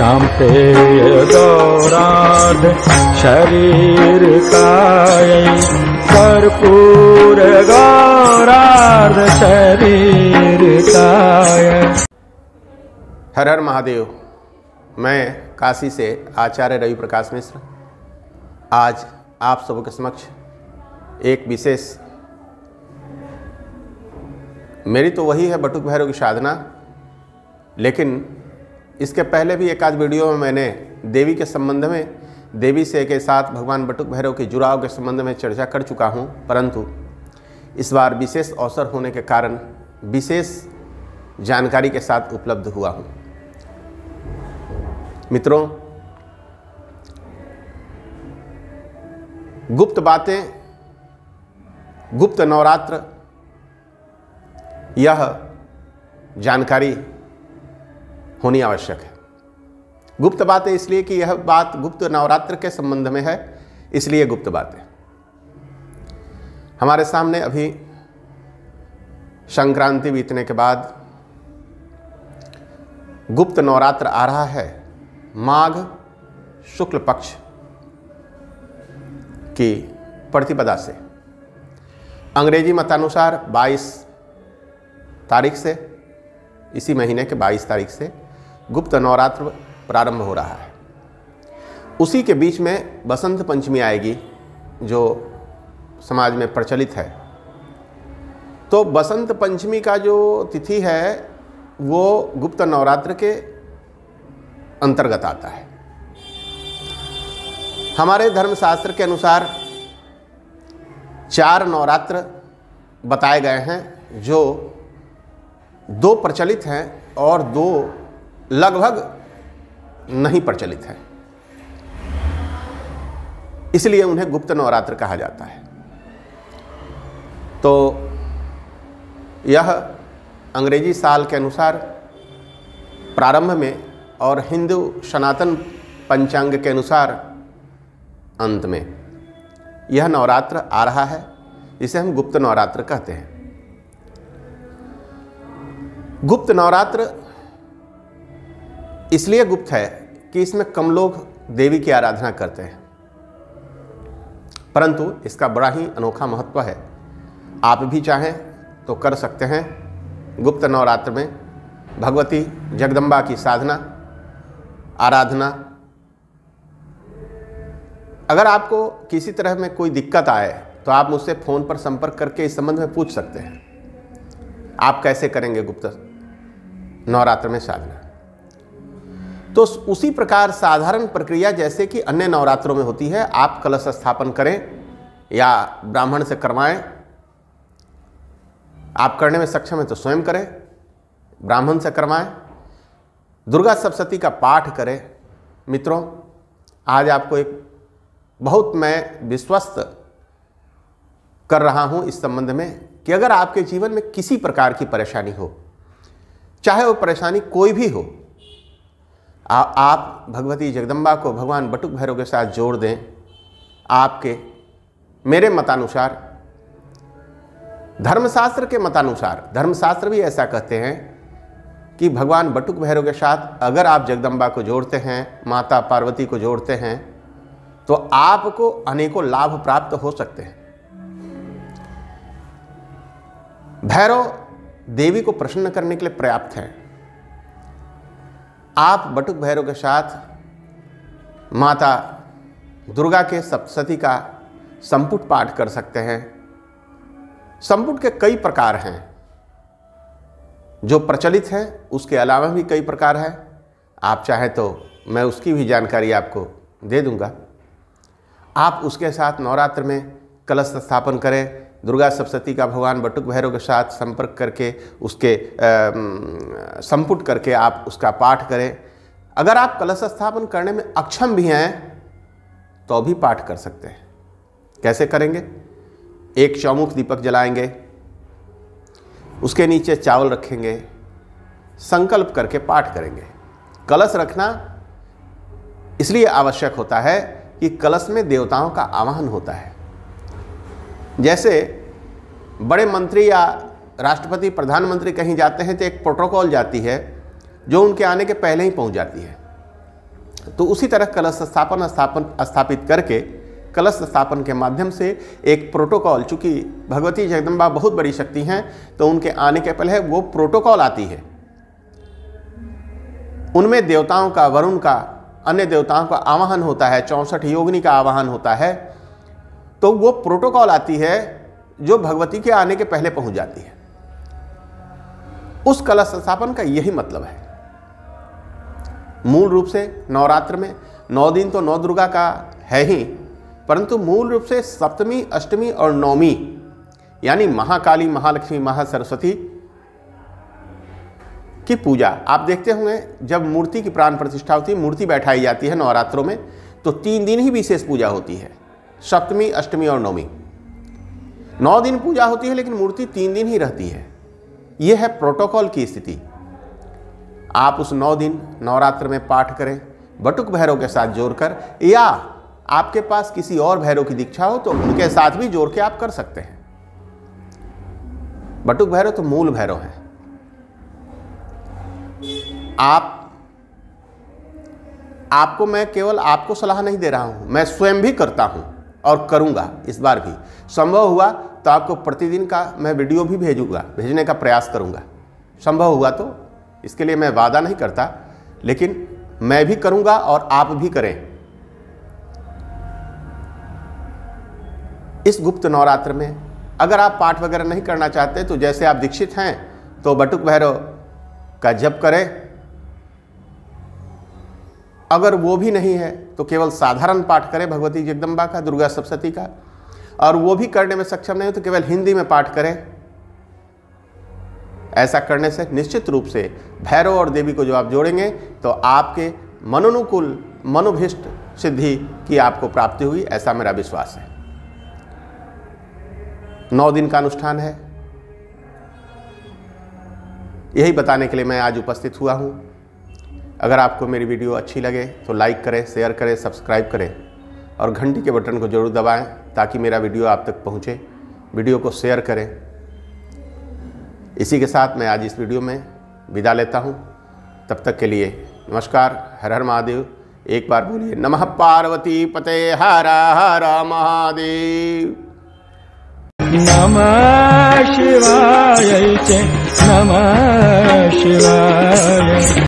श्याम पेय गौरार्ध शरीर काय, कर्पूर गौरार्ध शरीर काय। हर हर महादेव। मैं काशी से आचार्य रवि प्रकाश मिश्र आज आप सबके समक्ष एक विशेष, मेरी तो वही है बटुक भैरव की साधना, लेकिन इसके पहले भी एक आध वीडियो में मैंने देवी के संबंध में, देवी से के साथ भगवान बटुक भैरव के जुड़ाव के संबंध में चर्चा कर चुका हूं, परंतु इस बार विशेष अवसर होने के कारण विशेष जानकारी के साथ उपलब्ध हुआ हूं। मित्रों, गुप्त बातें, गुप्त नवरात्र, यह जानकारी होनी आवश्यक है। गुप्त बातें इसलिए कि यह बात गुप्त नवरात्र के संबंध में है, इसलिए गुप्त बातें। हमारे सामने अभी संक्रांति बीतने के बाद गुप्त नवरात्र आ रहा है। माघ शुक्ल पक्ष की प्रतिपदा से, अंग्रेजी मतानुसार 22 तारीख से, इसी महीने के 22 तारीख से गुप्त नवरात्र प्रारंभ हो रहा है। उसी के बीच में बसंत पंचमी आएगी, जो समाज में प्रचलित है। तो बसंत पंचमी का जो तिथि है वो गुप्त नवरात्र के अंतर्गत आता है। हमारे धर्मशास्त्र के अनुसार 4 नवरात्र बताए गए हैं, जो 2 प्रचलित हैं और 2 लगभग नहीं प्रचलित हैं, इसलिए उन्हें गुप्त नवरात्र कहा जाता है। तो यह अंग्रेजी साल के अनुसार प्रारंभ में और हिंदू सनातन पंचांग के अनुसार अंत में यह नवरात्र आ रहा है, इसे हम गुप्त नवरात्र कहते हैं। गुप्त नवरात्र इसलिए गुप्त है कि इसमें कम लोग देवी की आराधना करते हैं, परंतु इसका बड़ा ही अनोखा महत्व है। आप भी चाहें तो कर सकते हैं। गुप्त नवरात्र में भगवती जगदम्बा की साधना, आराधना। अगर आपको किसी तरह में कोई दिक्कत आए तो आप मुझसे फ़ोन पर संपर्क करके इस संबंध में पूछ सकते हैं, आप कैसे करेंगे गुप्त नवरात्र में साधना। तो उसी प्रकार साधारण प्रक्रिया जैसे कि अन्य नवरात्रों में होती है, आप कलश स्थापन करें या ब्राह्मण से करवाएं। आप करने में सक्षम हैं तो स्वयं करें, ब्राह्मण से करवाएं, दुर्गा सप्तशती का पाठ करें। मित्रों, आज आपको एक बहुत मैं विश्वस्त कर रहा हूं इस संबंध में कि अगर आपके जीवन में किसी प्रकार की परेशानी हो, चाहे वो परेशानी कोई भी हो, आप भगवती जगदम्बा को भगवान बटुक भैरव के साथ जोड़ दें। आपके, मेरे मतानुसार, धर्मशास्त्र के मतानुसार, धर्मशास्त्र भी ऐसा कहते हैं कि भगवान बटुक भैरव के साथ अगर आप जगदम्बा को जोड़ते हैं, माता पार्वती को जोड़ते हैं, तो आपको अनेकों लाभ प्राप्त हो सकते हैं। भैरव देवी को प्रसन्न करने के लिए पर्याप्त हैं। आप बटुक भैरव के साथ माता दुर्गा के सप्तशती का संपुट पाठ कर सकते हैं। संपुट के कई प्रकार हैं जो प्रचलित हैं, उसके अलावा भी कई प्रकार हैं। आप चाहें तो मैं उसकी भी जानकारी आपको दे दूंगा। आप उसके साथ नवरात्र में कलश स्थापन करें, दुर्गा सप्तशती का भगवान बटुक भैरव के साथ संपर्क करके उसके संपुट करके आप उसका पाठ करें। अगर आप कलश स्थापन करने में अक्षम भी हैं तो भी पाठ कर सकते हैं। कैसे करेंगे? एक चौमुख दीपक जलाएंगे, उसके नीचे चावल रखेंगे, संकल्प करके पाठ करेंगे। कलश रखना इसलिए आवश्यक होता है कि कलश में देवताओं का आवाहन होता है। जैसे बड़े मंत्री या राष्ट्रपति, प्रधानमंत्री कहीं जाते हैं तो एक प्रोटोकॉल जाती है जो उनके आने के पहले ही पहुंच जाती है। तो उसी तरह कलश स्थापित करके कलश स्थापन के माध्यम से एक प्रोटोकॉल, चूंकि भगवती जगदम्बा बहुत बड़ी शक्ति हैं तो उनके आने के पहले वो प्रोटोकॉल आती है। उनमें देवताओं का, वरुण का, अन्य देवताओं का आवाहन होता है, 64 योगिनी का आवाहन होता है। तो वो प्रोटोकॉल आती है जो भगवती के आने के पहले पहुंच जाती है। उस कलश स्थापन का यही मतलब है। मूल रूप से नवरात्र में 9 दिन तो नौ दुर्गा का है ही, परंतु मूल रूप से सप्तमी, अष्टमी और नवमी यानी महाकाली, महालक्ष्मी, महासरस्वती की पूजा आप देखते होंगे। जब मूर्ति की प्राण प्रतिष्ठा होती है, मूर्ति बैठाई जाती है नवरात्रों में, तो 3 दिन ही विशेष पूजा होती है, सप्तमी, अष्टमी और नवमी। 9 दिन पूजा होती है लेकिन मूर्ति 3 दिन ही रहती है। यह है प्रोटोकॉल की स्थिति। आप उस 9 दिन नवरात्र में पाठ करें बटुक भैरव के साथ जोड़कर, या आपके पास किसी और भैरव की दीक्षा हो तो उनके साथ भी जोड़ के आप कर सकते हैं। बटुक भैरव तो मूल भैरव है। आपको मैं केवल आपको सलाह नहीं दे रहा हूं, मैं स्वयं भी करता हूं और करूंगा। इस बार भी संभव हुआ तो आपको प्रतिदिन का मैं वीडियो भी भेजने का प्रयास करूंगा। संभव हुआ तो, इसके लिए मैं वादा नहीं करता, लेकिन मैं भी करूंगा और आप भी करें। इस गुप्त नवरात्र में अगर आप पाठ वगैरह नहीं करना चाहते तो जैसे आप दीक्षित हैं तो बटुक भैरव का जप करें। अगर वो भी नहीं है तो केवल साधारण पाठ करें भगवती जगदम्बा का, दुर्गा सप्तशती का, और वो भी करने में सक्षम नहीं हो तो केवल हिंदी में पाठ करें। ऐसा करने से निश्चित रूप से भैरव और देवी को जो आप जोड़ेंगे तो आपके मनोनुकूल, मनोभीष्ट सिद्धि की आपको प्राप्ति हुई, ऐसा मेरा विश्वास है। 9 दिन का अनुष्ठान है, यही बताने के लिए मैं आज उपस्थित हुआ हूँ। अगर आपको मेरी वीडियो अच्छी लगे तो लाइक करें, शेयर करें, सब्सक्राइब करें और घंटी के बटन को जरूर दबाएं ताकि मेरा वीडियो आप तक पहुँचे। वीडियो को शेयर करें। इसी के साथ मैं आज इस वीडियो में विदा लेता हूँ। तब तक के लिए नमस्कार। हर हर महादेव। एक बार बोलिए नमः पार्वती पते हर हर महादेव। नमः शिवाय च नमः शिवाय।